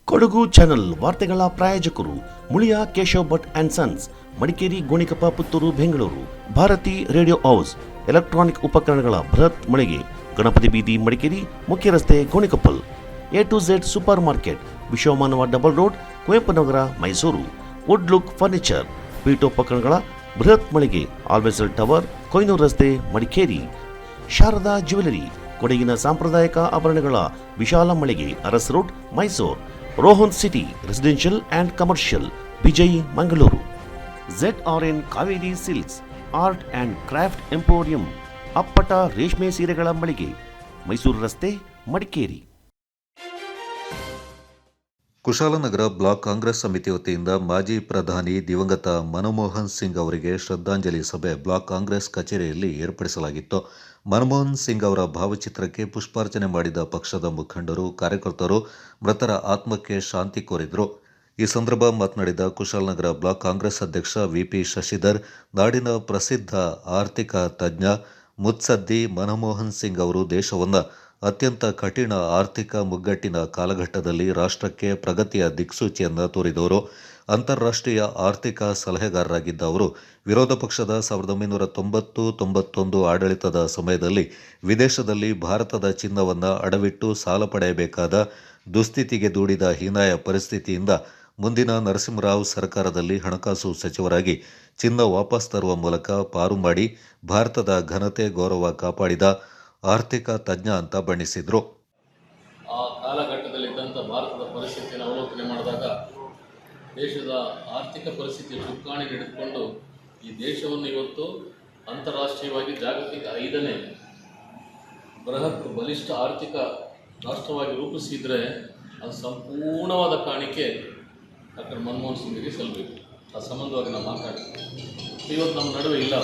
Kodagu channel ವಾರ್ತೆಗಳ ಪ್ರಾಯೋಜಕರು Muliya Keshav Bhat and sons, Madikeri, Gonikoppa, Puttur, Bengaluru. Bharati radio house, electronic ಉಪಕರಣಗಳ ಬೃಹತ್ ಮಳಿಗೆ, ಗಣಪತಿ ಬೀದಿ, ಮಡಿಕೇರಿ, ಮುಖ್ಯ ರಸ್ತೆ, Gonikoppal. A to Z supermarket, Vishwamanava double road, Kuvempu Nagar, Mysuru. Wood look furniture, ಪೀಠೋಪಕರಣಗಳ ಬೃಹತ್ ಮಳಿಗೆ, ಆಲ್ವೆಸಲ್ ಟವರ್, ಕೊಯ್ನೂರು ರಸ್ತೆ, ಮಡಿಕೇರಿ. ಶಾರದಾ ಜ್ಯುವೆಲರಿ, ಕೊಡಗಿನ ಸಾಂಪ್ರದಾಯಿಕ ಆಭರಣಗಳ ವಿಶಾಲ ಮಳಿಗೆ, Aras road, Mysuru. Rohan city residential and commercial, Vijay, Mangaluru. ZRN Kaveri silks, art and craft emporium, ಅಪ್ಪಟ ರೇಷ್ಮೆ ಸೀರೆಗಳ ಮಳಿಗೆ, ಮೈಸೂರು ರಸ್ತೆ, ಮಡಿಕೇರಿ. ಕುಶಾಲನಗರ ಬ್ಲಾಕ್ ಕಾಂಗ್ರೆಸ್ ಸಮಿತಿ ವತಿಯಿಂದ ಮಾಜಿ ಪ್ರಧಾನಿ ದಿವಂಗತ ಮನಮೋಹನ್ ಸಿಂಗ್ ಅವರಿಗೆ ಶ್ರದ್ಧಾಂಜಲಿ ಸಭೆ ಬ್ಲಾಕ್ ಕಾಂಗ್ರೆಸ್ ಕಚೇರಿಯಲ್ಲಿ ಏರ್ಪಡಿಸಲಾಗಿತ್ತು. ಮನಮೋಹನ್ ಸಿಂಗ್ ಅವರ ಭಾವಚಿತ್ರಕ್ಕೆ ಪುಷ್ಪಾರ್ಚನೆ ಮಾಡಿದ ಪಕ್ಷದ ಮುಖಂಡರು, ಕಾರ್ಯಕರ್ತರು ಮೃತರ ಆತ್ಮಕ್ಕೆ ಶಾಂತಿ ಕೋರಿದರು. ಈ ಸಂದರ್ಭ ಮಾತನಾಡಿದ ಕುಶಾಲನಗರ ಬ್ಲಾಕ್ ಕಾಂಗ್ರೆಸ್ ಅಧ್ಯಕ್ಷ VP ಶಶಿಧರ್, ನಾಡಿನ ಪ್ರಸಿದ್ಧ ಆರ್ಥಿಕ ತಜ್ಞ ಮುತ್ಸದ್ದಿ ಮನಮೋಹನ್ ಸಿಂಗ್ ಅವರು ದೇಶವನ್ನು ಅತ್ಯಂತ ಕಠಿಣ ಆರ್ಥಿಕ ಮುಗ್ಗಟ್ಟಿನ ಕಾಲಘಟ್ಟದಲ್ಲಿ ರಾಷ್ಟ್ರಕ್ಕೆ ಪ್ರಗತಿಯ ದಿಕ್ಸೂಚಿಯನ್ನು ತೋರಿದವರು. ಅಂತಾರಾಷ್ಟ್ರೀಯ ಆರ್ಥಿಕ ಸಲಹೆಗಾರರಾಗಿದ್ದ ಅವರು ವಿರೋಧ ಪಕ್ಷದ 1990-91 ಆಡಳಿತದ ಸಮಯದಲ್ಲಿ ವಿದೇಶದಲ್ಲಿ ಭಾರತದ ಚಿನ್ನವನ್ನು ಅಡವಿಟ್ಟು ಸಾಲ ಪಡೆಯಬೇಕಾದ ದುಸ್ಥಿತಿಗೆ ದೂಡಿದ ಹೀನಾಯ ಪರಿಸ್ಥಿತಿಯಿಂದ ಮುಂದಿನ ನರಸಿಂಹರಾವ್ ಸರ್ಕಾರದಲ್ಲಿ ಹಣಕಾಸು ಸಚಿವರಾಗಿ ಚಿನ್ನ ವಾಪಸ್ ತರುವ ಮೂಲಕ ಪಾರು ಮಾಡಿ ಭಾರತದ ಘನತೆ ಗೌರವ ಕಾಪಾಡಿದ ಆರ್ಥಿಕ ತಜ್ಞ ಅಂತ ಬಣ್ಣಿಸಿದರು. ಆ ಕಾಲಘಟ್ಟದಲ್ಲಿದ್ದಂಥ ಭಾರತದ ಪರಿಸ್ಥಿತಿಯನ್ನು ಅವಲೋಕನೆ ಮಾಡಿದಾಗ ದೇಶದ ಆರ್ಥಿಕ ಪರಿಸ್ಥಿತಿಯ ಚುಕ್ಕಾಣಿ ಹಿಡಿದುಕೊಂಡು ಈ ದೇಶವನ್ನು ಇವತ್ತು ಅಂತಾರಾಷ್ಟ್ರೀಯವಾಗಿ ಜಾಗತಿಕ 5ನೇ ಬೃಹತ್ ಬಲಿಷ್ಠ ಆರ್ಥಿಕ ರಾಷ್ಟ್ರವಾಗಿ ರೂಪಿಸಿದರೆ ಅದು ಸಂಪೂರ್ಣವಾದ ಕಾಣಿಕೆ ಡಾಕ್ಟರ್ ಮನಮೋಹನ್ ಸಿಂಗ್ಗೆ ಸಲ್ಲಬೇಕು. ಆ ಸಂಬಂಧವಾಗಿ ನಾವು ಮಾತಾಡ್ತೀವಿ. ಇವತ್ತು ನಮ್ಮ ನಡುವೆ ಇಲ್ಲ.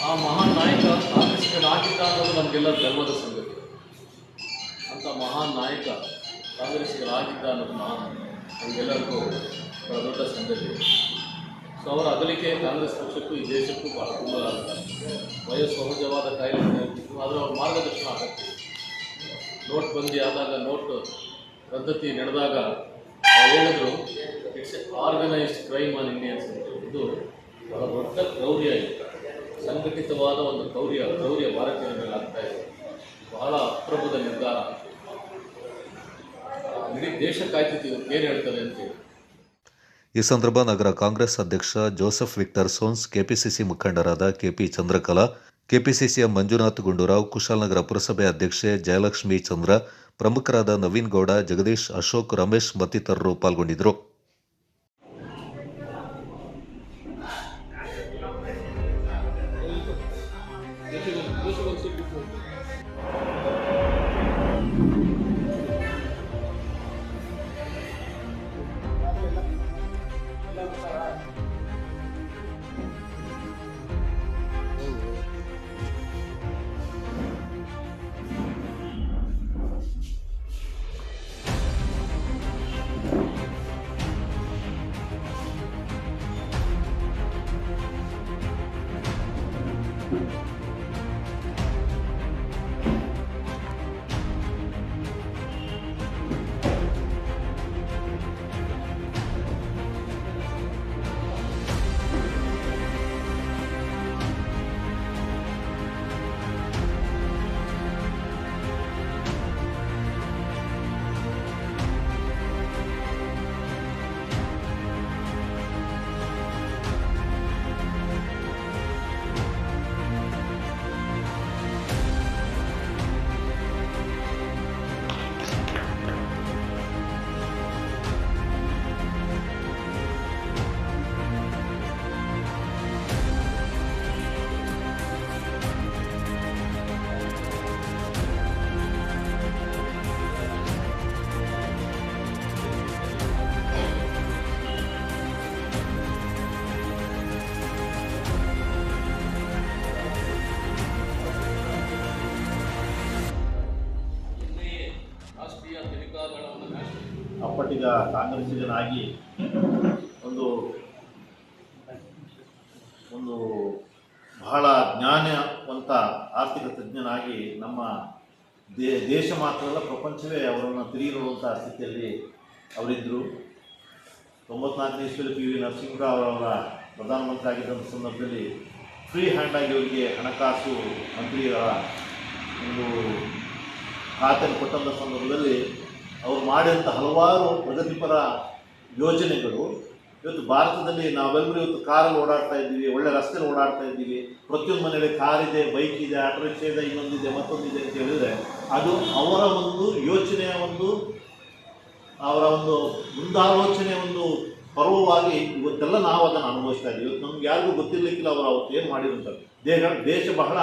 ಆ ಮಹಾನ್ ನಾಯಕ ಕಾಂಗ್ರೆಸ್ಗೆ ಆಗಿದ್ದ ಅನ್ನೋದು ನಮಗೆಲ್ಲ ಗರ್ವದ ಸಂಗತಿ. ಅಂಥ ಮಹಾನ್ ನಾಯಕ ಕಾಂಗ್ರೆಸ್ಗೆ ಆಗಿದ್ದ ಅನ್ನೋದು ನಮಗೆಲ್ಲರಿಗೂ ಬಹಳ ದೊಡ್ಡ ಸಂಗತಿ. ಸೊ ಅವರ ಅಗಲಿಕೆ ಕಾಂಗ್ರೆಸ್ ಪಕ್ಷಕ್ಕೂ ಈ ದೇಶಕ್ಕೂ ಬಹಳ ತುಂಬ ವಯೋಸಹಜವಾದ ಕಾಯಿಲೆ ಇರ್ತಿತ್ತು. ಆದರೆ ಅವ್ರ ಮಾರ್ಗದರ್ಶನ ಆಗತ್ತೆ. ನೋಟ್ ಬಂದಿ ಆದಾಗ, ನೋಟ್ ಪದ್ಧತಿ ನಡೆದಾಗ ಹೇಳಿದ್ರು, it's A organised crime on Indians ಅಂತ. ಇದು ಬಹಳ ದೊಡ್ಡ ಕ್ರೌರ್ಯ ಇದೆ, ಸಂಘಟಿತವಾದ ಒಂದು ಕ್ರೌರ್ಯ ಭಾರತೀಯರ ಮೇಲೆ ಆಗ್ತಾ ಇದೆ. ಬಹಳ ಅಪ್ರಬುದ್ಧ ನಿರ್ಧಾರ. ಇಡೀ ದೇಶ ಕಾಯ್ತಿತ್ತು, ಏನು ಹೇಳ್ತಾರೆ ಅಂತೇಳಿ. ಈ ಸಂದರ್ಭ ನಗರ ಕಾಂಗ್ರೆಸ್ ಅಧ್ಯಕ್ಷ ಜೋಸೆಫ್ ವಿಕ್ಟರ್ ಸೋನ್ಸ್, ಕೆಪಿಸಿಸಿ ಮುಖಂಡರಾದ KP ಚಂದ್ರಕಲಾ, ಕೆಪಿಸಿಸಿಯ ಮಂಜುನಾಥ್ ಗುಂಡೂರಾವ್, ಕುಶಾಲನಗರ ಪುರಸಭೆ ಅಧ್ಯಕ್ಷೆ ಜಯಲಕ್ಷ್ಮಿ ಚಂದ್ರ, ಪ್ರಮುಖರಾದ ನವೀನ್ ಗೌಡ, ಜಗದೀಶ್, ಅಶೋಕ್, ರಮೇಶ್ ಮತ್ತಿತರರು ಪಾಲ್ಗೊಂಡಿದ್ದರು. ಅಪ್ಪಟ್ಟಿಗ ಕಾಂಗ್ರೆಸ್ಸಿಗನಾಗಿ ಒಂದು ಬಹಳ ಜ್ಞಾನವಂತ ಆರ್ಥಿಕ ತಜ್ಞನಾಗಿ ನಮ್ಮ ದೇಶ ಮಾತ್ರ ಅಲ್ಲ ಪ್ರಪಂಚವೇ ಅವರನ್ನು ತಿರುಗಿ ನೋಡುವಂಥ ಸ್ಥಿತಿಯಲ್ಲಿ ಅವರಿದ್ದರು. 94ನೇ ಇಸ್ವಿಯಲ್ಲಿ ಪಿ ವಿ ನರಸಿಂಹರಾವ್ ಅವರ ಪ್ರಧಾನಮಂತ್ರಿ ಆಗಿದ್ದಂಥ ಸಂದರ್ಭದಲ್ಲಿ ಫ್ರೀ ಹ್ಯಾಂಡಾಗಿ ಅವರಿಗೆ ಹಣಕಾಸು ಮಂತ್ರಿಗಳ ಒಂದು ಖಾತೆಯನ್ನು ಕೊಟ್ಟಂಥ ಸಂದರ್ಭದಲ್ಲಿ ಅವರು ಮಾಡಿದಂಥ ಹಲವಾರು ಪ್ರಗತಿಪರ ಯೋಜನೆಗಳು ಇವತ್ತು ಭಾರತದಲ್ಲಿ ನಾವೆಲ್ಲರೂ ಇವತ್ತು ಕಾರಲ್ಲಿ ಓಡಾಡ್ತಾ ಇದ್ದೀವಿ, ಒಳ್ಳೆ ರಸ್ತೆಯಲ್ಲಿ ಓಡಾಡ್ತಾ ಇದ್ದೀವಿ. ಪ್ರತಿಯೊಂದು ಮನೆಯಲ್ಲಿ ಕಾರ್ ಇದೆ, ಬೈಕ್ ಇದೆ, ಆಟೋ ರಿಕ್ಷಾ ಇದೆ, ಇನ್ನೊಂದಿದೆ, ಮತ್ತೊಂದಿದೆ ಅಂತ ಹೇಳಿದರೆ ಅದು ಅವರ ಒಂದು ಯೋಚನೆಯ ಅವರ ಒಂದು ಮುಂದಾಲೋಚನೆ ಒಂದು ಪರ್ವವಾಗಿ ಇವತ್ತೆಲ್ಲ ನಾವು ಅದನ್ನು ಅನುಭವಿಸ್ತಾ ಇದ್ದೀವಿ. ಇವತ್ತು ನಮ್ಗೆ ಯಾರಿಗೂ ಗೊತ್ತಿರಲಿಕ್ಕಿಲ್ಲ ಅವರು ಅವತ್ತು ಏನು ಮಾಡಿರುತ್ತಾರೆ. ದೇಶ ಬಹಳ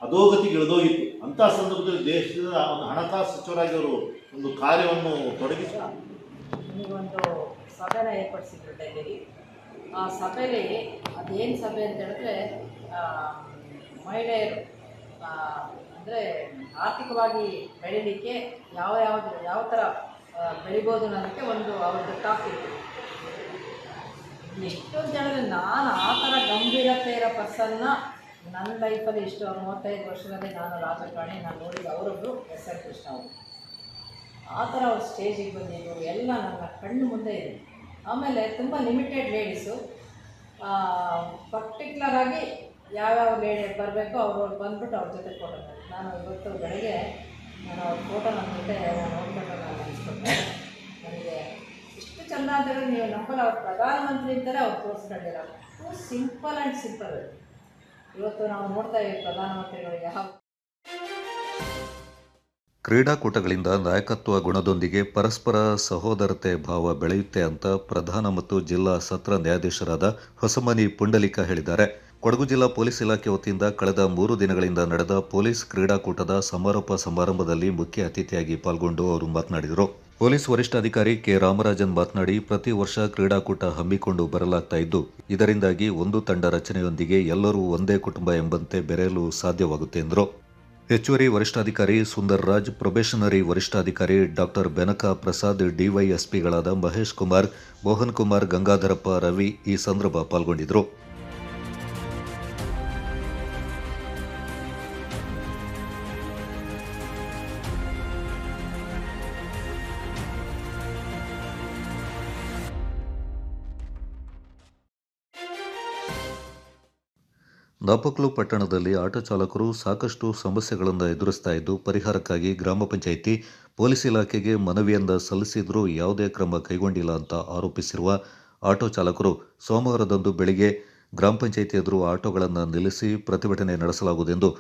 ಅಧೋಗತಿಗೆ ಇಳಿದೋಗಿತ್ತು. ಅಂಥ ಸಂದರ್ಭದಲ್ಲಿ ದೇಶದ ಒಂದು ಹಣಕಾಸು ಸಚಿವರಾಗಿ ಅವರು ಒಂದು ಕಾರ್ಯವನ್ನು ತೊಡಗಿಸ್ತಾರೆ. ನೀವೊಂದು ಸಭೆನ ಏರ್ಪಡಿಸಿದ್ರು ಡೆಲ್ಲಿಲಿ. ಆ ಸಭೆಯಲ್ಲಿ ಅದೇನು ಸಭೆ ಅಂತ ಹೇಳಿದ್ರೆ ಮಹಿಳೆಯರು ಅಂದರೆ ಆರ್ಥಿಕವಾಗಿ ಬೆಳೀಲಿಕ್ಕೆ ಯಾವ ಥರ ಬೆಳಿಬೋದು ಅನ್ನೋದಕ್ಕೆ ಒಂದು ಅವ್ರದ್ದು ಟಾಪಿಕ್. ಎಷ್ಟೊಂದು ಜನರು ನಾನು ಆ ಥರ ಗಂಭೀರತೆ ಇರೋ ಪರ್ಸನ್ನ ನನ್ನ ಲೈಫಲ್ಲಿ ಇಷ್ಟು 35 ವರ್ಷದಲ್ಲಿ ನಾನು ರಾಜಕಾರಣಿ ನಾನು ನೋಡಿದ ಅವರೊಬ್ಬರು SR ಕೃಷ್ಣ ಅವರು. ಆ ಥರ ಅವ್ರು ಸ್ಟೇಜಿಗೆ ಬಂದಿದ್ದು ಎಲ್ಲ ನನ್ನ ಕಣ್ಣು ಮುಂದೆ ಇದೆ. ಆಮೇಲೆ ತುಂಬ ಲಿಮಿಟೆಡ್ ಲೇಡೀಸು ಪರ್ಟಿಕ್ಯುಲರಾಗಿ ಯಾವ್ಯಾವ ಲೇಡಿ ಬರಬೇಕೋ ಅವ್ರು ಬಂದ್ಬಿಟ್ಟು ಅವ್ರ ಜೊತೆ ಫೋಟೋ ನಾನು ಇವತ್ತು ಬೆಳಗ್ಗೆ ನಾನು ಅವ್ರ ಫೋಟೋ ನನ್ನ ಜೊತೆ ನಾನು ನೋಡ್ಕೊಂಡು ನಾನು ಅನಿಸ್ಕೊಂಡೆ. ನನಗೆ ಇಷ್ಟು ಚೆಂದ ಅಂತ ಹೇಳಿದ್ರೆ ನೀವು ನಂಬಲ್ಲ. ಅವ್ರು ಪ್ರಧಾನಮಂತ್ರಿ ಅಂತಲೇ ಅವ್ರು ತೋರಿಸ್ಕೊಂಡಿರೋ ಸಿಂಪಲ್ ಆ್ಯಂಡ್ ಸಿಂಪಲ್. ಇವತ್ತು ನಾವು ನೋಡ್ತಾ ಇದ್ದೀವಿ ಪ್ರಧಾನಮಂತ್ರಿಗಳಿಗೆ ಯಾವ ಕ್ರೀಡಾಕೂಟಗಳಿಂದ ನಾಯಕತ್ವ ಗುಣದೊಂದಿಗೆ ಪರಸ್ಪರ ಸಹೋದರತೆ ಭಾವ ಬೆಳೆಯುತ್ತೆ ಅಂತ ಪ್ರಧಾನ ಮತ್ತು ಜಿಲ್ಲಾ ಸತ್ರ ನ್ಯಾಯಾಧೀಶರಾದ ಹೊಸಮನಿ ಪುಂಡಲಿಕ ಹೇಳಿದ್ದಾರೆ. ಕೊಡಗು ಜಿಲ್ಲಾ ಪೊಲೀಸ್ ಇಲಾಖೆ ವತಿಯಿಂದ ಕಳೆದ 3 ದಿನಗಳಿಂದ ನಡೆದ ಪೊಲೀಸ್ ಕ್ರೀಡಾಕೂಟದ ಸಮಾರೋಪ ಸಮಾರಂಭದಲ್ಲಿ ಮುಖ್ಯ ಅತಿಥಿಯಾಗಿ ಪಾಲ್ಗೊಂಡು ಅವರು ಮಾತನಾಡಿದರು. ಪೊಲೀಸ್ ವರಿಷ್ಠಾಧಿಕಾರಿ ಕೆ ರಾಮರಾಜನ್ ಮಾತನಾಡಿ, ಪ್ರತಿ ವರ್ಷ ಕ್ರೀಡಾಕೂಟ ಹಮ್ಮಿಕೊಂಡು ಬರಲಾಗ್ತಾ ಇದ್ದು, ಇದರಿಂದಾಗಿ ಒಂದು ತಂಡ ರಚನೆಯೊಂದಿಗೆ ಎಲ್ಲರೂ ಒಂದೇ ಕುಟುಂಬ ಎಂಬಂತೆ ಬೆರೆಯಲು ಸಾಧ್ಯವಾಗುತ್ತೆ ಎಂದರು. ಹೆಚ್ಚುವರಿ ವರಿಷ್ಠಾಧಿಕಾರಿ ಸುಂದರ್ ರಾಜ್, ಪ್ರೊಬೇಷನರಿ ವರಿಷ್ಠಾಧಿಕಾರಿ ಡಾಕ್ಟರ್ ಬೆನಕ ಪ್ರಸಾದ್, ಡಿವೈಎಸ್ಪಿಗಳಾದ ಮಹೇಶ್ ಕುಮಾರ್, ಮೋಹನ್ ಕುಮಾರ್, ಗಂಗಾಧರಪ್ಪ, ರವಿ ಈ ಸಂದರ್ಭ ಪಾಲ್ಗೊಂಡಿದ್ದರು. ನಾಪಕ್ಲು ಪಟ್ಟಣದಲ್ಲಿ ಆಟೋ ಚಾಲಕರು ಸಾಕಷ್ಟು ಸಮಸ್ಯೆಗಳನ್ನು ಎದುರಿಸ್ತಾ ಇದ್ದು, ಪರಿಹಾರಕ್ಕಾಗಿ ಗ್ರಾಮ ಪಂಚಾಯಿತಿ ಪೊಲೀಸ್ ಇಲಾಖೆಗೆ ಮನವಿಯನ್ನ ಸಲ್ಲಿಸಿದ್ರೂ ಯಾವುದೇ ಕ್ರಮ ಕೈಗೊಂಡಿಲ್ಲ ಅಂತ ಆರೋಪಿಸಿರುವ ಆಟೋ ಚಾಲಕರು ಸೋಮವಾರದಂದು ಬೆಳಿಗ್ಗೆ ಗ್ರಾಮ ಪಂಚಾಯಿತಿ ಎದುರು ಆಟೋಗಳನ್ನು ನಿಲ್ಲಿಸಿ ಪ್ರತಿಭಟನೆ ನಡೆಸಲಾಗುವುದೆಂದು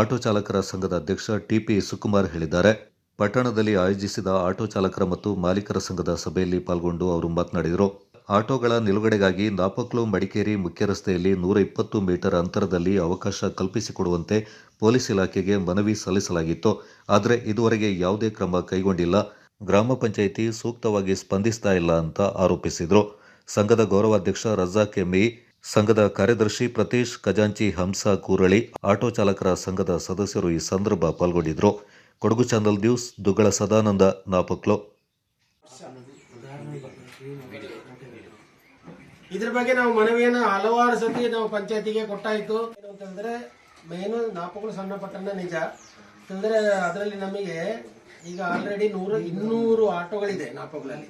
ಆಟೋ ಚಾಲಕರ ಸಂಘದ ಅಧ್ಯಕ್ಷ ಟಿಪಿ ಸುಕುಮಾರ್ ಹೇಳಿದ್ದಾರೆ. ಪಟ್ಟಣದಲ್ಲಿ ಆಯೋಜಿಸಿದ ಆಟೋ ಚಾಲಕರ ಮತ್ತು ಮಾಲೀಕರ ಸಂಘದ ಸಭೆಯಲ್ಲಿ ಪಾಲ್ಗೊಂಡು ಅವರು ಮಾತನಾಡಿದರು. ಆಟೋಗಳ ನಿಲುಗಡೆಗಾಗಿ ನಾಪಕ್ಲು ಮಡಿಕೇರಿ ಮುಖ್ಯ ರಸ್ತೆಯಲ್ಲಿ 120 ಮೀಟರ್ ಅಂತರದಲ್ಲಿ ಅವಕಾಶ ಕಲ್ಪಿಸಿಕೊಡುವಂತೆ ಪೊಲೀಸ್ ಇಲಾಖೆಗೆ ಮನವಿ ಸಲ್ಲಿಸಲಾಗಿತ್ತು. ಆದರೆ ಇದುವರೆಗೆ ಯಾವುದೇ ಕ್ರಮ ಕೈಗೊಂಡಿಲ್ಲ. ಗ್ರಾಮ ಪಂಚಾಯಿತಿ ಸೂಕ್ತವಾಗಿ ಸ್ಪಂದಿಸ್ತಾ ಇಲ್ಲ ಅಂತ ಆರೋಪಿಸಿದರು. ಸಂಘದ ಗೌರವಾಧ್ಯಕ್ಷ ರಜಾಕ್ ಎಮ್ಮಿ, ಸಂಘದ ಕಾರ್ಯದರ್ಶಿ ಪ್ರತೀಶ್, ಖಜಾಂಚಿ ಹಂಸ ಕೂರಳಿ, ಆಟೋ ಚಾಲಕರ ಸಂಘದ ಸದಸ್ಯರು ಈ ಸಂದರ್ಭ ಪಾಲ್ಗೊಂಡಿದ್ದರು. Kodagu channel news, Duggala Sadananda, Napoklu. ಇದ್ರ ಬಗ್ಗೆ ನಾವು ಮನವಿಯನ್ನು ಹಲವಾರು ಸತಿ ನಾವು ಪಂಚಾಯತಿಗೆ ಕೊಟ್ಟಾಯಿತು. ಏನು ಅಂತಂದ್ರೆ ಮೇನು ನಾಪಕ್ಲು ಸಣ್ಣ ಪಟ್ಟಣ ನಿಜ ಅಂತಂದ್ರೆ ಅದರಲ್ಲಿ ನಮಗೆ ಈಗ ಆಲ್ರೆಡಿ 200 ಆಟೋಗಳಿದೆ. ನಾಪಕ್ಲಲ್ಲಿ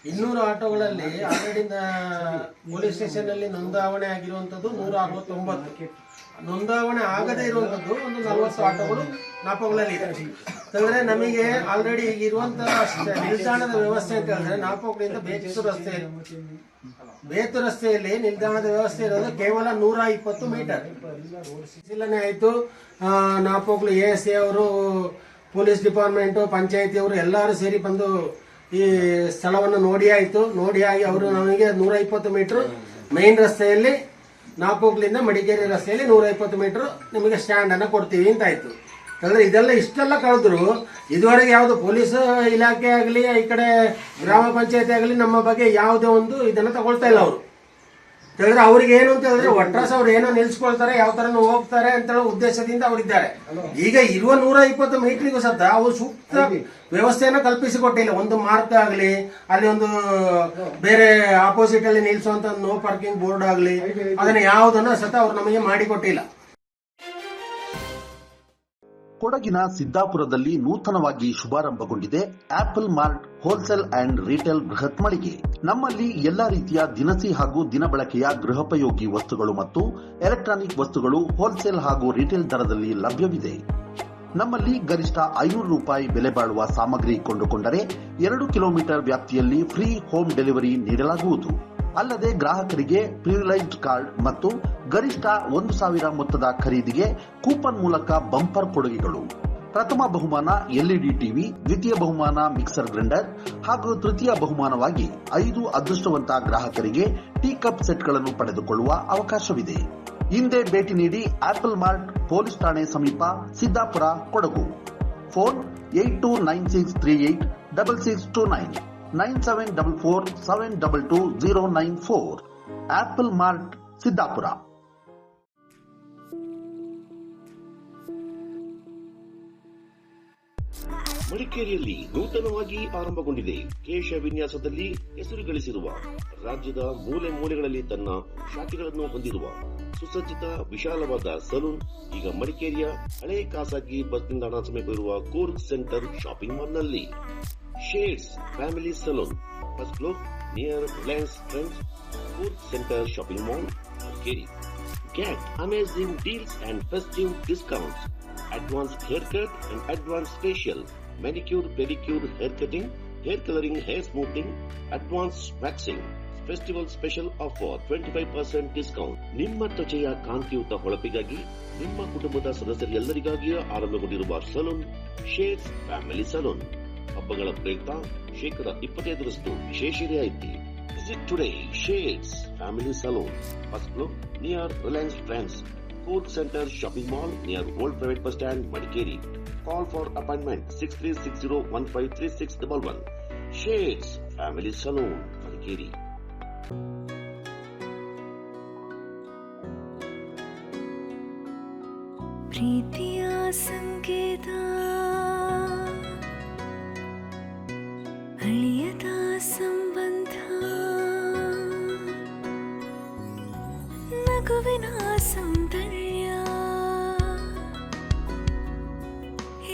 200 ಆಟೋಗಳಲ್ಲಿ ಆಲ್ರೆಡಿ ಪೊಲೀಸ್ ಸ್ಟೇಷನ್ ಅಲ್ಲಿ ನೋಂದಾವಣೆ ಆಗಿರುವಂತದ್ದು 169. ನೋಂದಾವಣೆ ಆಗದೇ ಇರುವಂತದ್ದು ಒಂದು 40 ಆಟೋಗಳು ನಾಪಕ್ಲಲ್ಲಿ ಇದೆ. ಅಂತಂದ್ರೆ ನಮಗೆ ಆಲ್ರೆಡಿ ಈಗ ಇರುವಂತಹ ನಿಲ್ದಾಣದ ವ್ಯವಸ್ಥೆ ಅಂತ ಹೇಳಿದ್ರೆ ನಾಪಕ್ಲಿಂದ ಬೇತು ರಸ್ತೆಯಲ್ಲಿ ನಿಲ್ದಾಣದ ವ್ಯವಸ್ಥೆ ಇರೋದು ಕೇವಲ 120 ಮೀಟರ್. ಪರಿಶೀಲನೆ ಆಯಿತು. ನಾಪಕ್ಲು ASA ಅವರು, ಪೊಲೀಸ್ ಡಿಪಾರ್ಟ್ಮೆಂಟು, ಪಂಚಾಯತಿಯವರು ಎಲ್ಲರೂ ಸೇರಿ ಬಂದು ಈ ಸ್ಥಳವನ್ನು ನೋಡಿ ಆಯಿತು. ನೋಡಿ ಆಗಿ ಅವರು ನಮಗೆ 120 ಮೀಟರ್ ಮೈನ್ ರಸ್ತೆಯಲ್ಲಿ, ನಾಪಕ್ಲಿಂದ ಮಡಿಕೇರಿ ರಸ್ತೆಯಲ್ಲಿ 120 ಮೀಟರ್ ನಿಮಗೆ ಸ್ಟ್ಯಾಂಡ್ ಅನ್ನು ಕೊಡ್ತೀವಿ ಅಂತ ಆಯ್ತು. ಅಂದ್ರೆ ಇದೆಲ್ಲ ಇಷ್ಟೆಲ್ಲ ಕಳೆದ್ರು ಇದುವರೆಗೆ ಯಾವುದು ಪೊಲೀಸ್ ಇಲಾಖೆ ಆಗಲಿ, ಈ ಕಡೆ ಗ್ರಾಮ ಪಂಚಾಯತಿ ಆಗಲಿ ನಮ್ಮ ಬಗ್ಗೆ ಯಾವುದೇ ಒಂದು ಇದನ್ನು ತಗೊಳ್ತಾ ಇಲ್ಲ ಅವರು. ಹೇಳಿದ್ರೆ ಅವ್ರಿಗೆ ಏನು ಅಂತ ಹೇಳಿದ್ರೆ ಒಟ್ರಾಸ ಅವ್ರು ಏನೋ ನಿಲ್ಸ್ಕೊಳ್ತಾರೆ, ಯಾವ ತರ ಹೋಗ್ತಾರೆ ಅಂತ ಹೇಳೋ ಉದ್ದೇಶದಿಂದ ಅವರಿದ್ದಾರೆ. ಈಗ ಇರುವ 120 ಮೀಟರ್ಗೂ ಸಹ ಅವರು ಸೂಕ್ತ ವ್ಯವಸ್ಥೆಯನ್ನ ಕಲ್ಪಿಸಿಕೊಟ್ಟಿಲ್ಲ. ಒಂದು ಮಾರ್ಕ್ ಆಗಲಿ, ಅಲ್ಲಿ ಒಂದು ಬೇರೆ ಆಪೋಸಿಟ್ ಅಲ್ಲಿ ನಿಲ್ಸುವಂತ ನೋ ಪಾರ್ಕಿಂಗ್ ಬೋರ್ಡ್ ಆಗಲಿ, ಅದನ್ನ ಯಾವುದನ್ನ ಸಹ ಅವ್ರು ನಮಗೆ ಮಾಡಿಕೊಟ್ಟಿಲ್ಲ. ಕೊಡಗಿನ ಸಿದ್ದಾಪುರದಲ್ಲಿ ನೂತನವಾಗಿ ಶುಭಾರಂಭಗೊಂಡಿದೆ Apple Mart wholesale and retail ಬೃಹತ್ ಮಳಿಗೆ. ನಮ್ಮಲ್ಲಿ ಎಲ್ಲಾ ರೀತಿಯ ದಿನಸಿ ಹಾಗೂ ದಿನಬಳಕೆಯ ಗೃಹೋಪಯೋಗಿ ವಸ್ತುಗಳು ಮತ್ತು ಎಲೆಕ್ಟ್ರಾನಿಕ್ ವಸ್ತುಗಳು ಹೋಲ್ಸೇಲ್ ಹಾಗೂ ರಿಟೇಲ್ ದರದಲ್ಲಿ ಲಭ್ಯವಿದೆ. ನಮ್ಮಲ್ಲಿ ಗರಿಷ್ಠ 500 ರೂಪಾಯಿ ಬೆಲೆ ಬಾಳುವ ಸಾಮಗ್ರಿ ಕೊಂಡುಕೊಂಡರೆ 2 ಕಿಲೋಮೀಟರ್ ವ್ಯಾಪ್ತಿಯಲ್ಲಿ ಫ್ರೀ ಹೋಮ್ ಡೆಲಿವರಿ ನೀಡಲಾಗುವುದು. ಅಲ್ಲದೆ ಗ್ರಾಹಕರಿಗೆ ಪ್ರಿವಿಲೈಜ್ಡ್ ಕಾರ್ಡ್ ಮತ್ತು ಗರಿಷ್ಠ 1,000 ಮೊತ್ತದ ಖರೀದಿಗೆ ಕೂಪನ್ ಮೂಲಕ ಬಂಪರ್ ಕೊಡುಗೆಗಳು. ಪ್ರಥಮ ಬಹುಮಾನ ಎಲ್ಇಡಿ ಟಿವಿ, ದ್ವಿತೀಯ ಬಹುಮಾನ ಮಿಕ್ಸರ್ ಗ್ರೈಂಡರ್ ಹಾಗೂ ತೃತೀಯ ಬಹುಮಾನವಾಗಿ 5 ಅದೃಷ್ಟವಂತ ಗ್ರಾಹಕರಿಗೆ ಟೀ ಕಪ್ ಸೆಟ್ಗಳನ್ನು ಪಡೆದುಕೊಳ್ಳುವ ಅವಕಾಶವಿದೆ. ಹಿಂದೆ ಭೇಟಿ ನೀಡಿ ಆಪಲ್ ಮಾರ್ಟ್ ಪೊಲೀಸ್ ಠಾಣೆ ಸಮೀಪ Siddapura, Kodagu. Phone 8296386629 9744722094. Apple mart Siddapura. ಮಡಿಕೇರಿಯಲ್ಲಿ ನೂತನವಾಗಿ ಆರಂಭಗೊಂಡಿದೆ. ಕೇಶ ವಿನ್ಯಾಸದಲ್ಲಿ ಹೆಸರು ಗಳಿಸಿರುವ, ರಾಜ್ಯದ ಮೂಲೆ ಮೂಲೆಗಳಲ್ಲಿ ತನ್ನ ಶಾಖೆಗಳನ್ನು ಹೊಂದಿರುವ ಸುಸಜ್ಜಿತ ವಿಶಾಲವಾದ ಸಲೂನ್ ಈಗ ಮಡಿಕೇರಿಯ ಹಳೆ ಖಾಸಗಿ ಬಸ್ ನಿಲ್ದಾಣ ಸಮೀಪವಿರುವ ಕೂರ್ಗ್ ಸೆಂಟರ್ ಶಾಪಿಂಗ್ ಮಾಲ್ನಲ್ಲಿ. Shades Family Salon, first floor near Reliance Trends, Coorg Centre shopping mall, Madikeri. Get amazing deals and festive discounts. Advanced haircut and advanced facial, manicure, pedicure, hair cutting, hair coloring, hair smoothing, advanced waxing. Festival special offer 25% discount. ನಿಮ್ಮ ತ್ವಚೆಯ ಕಾಂತಿಯುತ ಹೊಳಪಿಗಾಗಿ, ನಿಮ್ಮ ಕುಟುಂಬದ ಸದಸ್ಯರೆಲ್ಲರಿಗಾಗಿಯೂ ಆರಂಭಗೊಂಡಿರುವ salon shades Family salon. ಹಬ್ಬಗಳ ಪ್ರಯುಕ್ತ 25% ವಿಶೇಷ ರಿಯಾಯಿತಿ. Visit today Shades Family Salon, first floor near Reliance Trends, Food Center Shopping Mall near Old Private Bus Stand, Madikeri. Call for appointment 6360153611. Shades Family Salon, Madikeri. ಪ್ರೀತಿಯ ಸಂಕೇತ, ಅಳಿಯದ ಸಂಬಂಧ, ನಗುವಿನ ಸೌಂದರ್ಯ,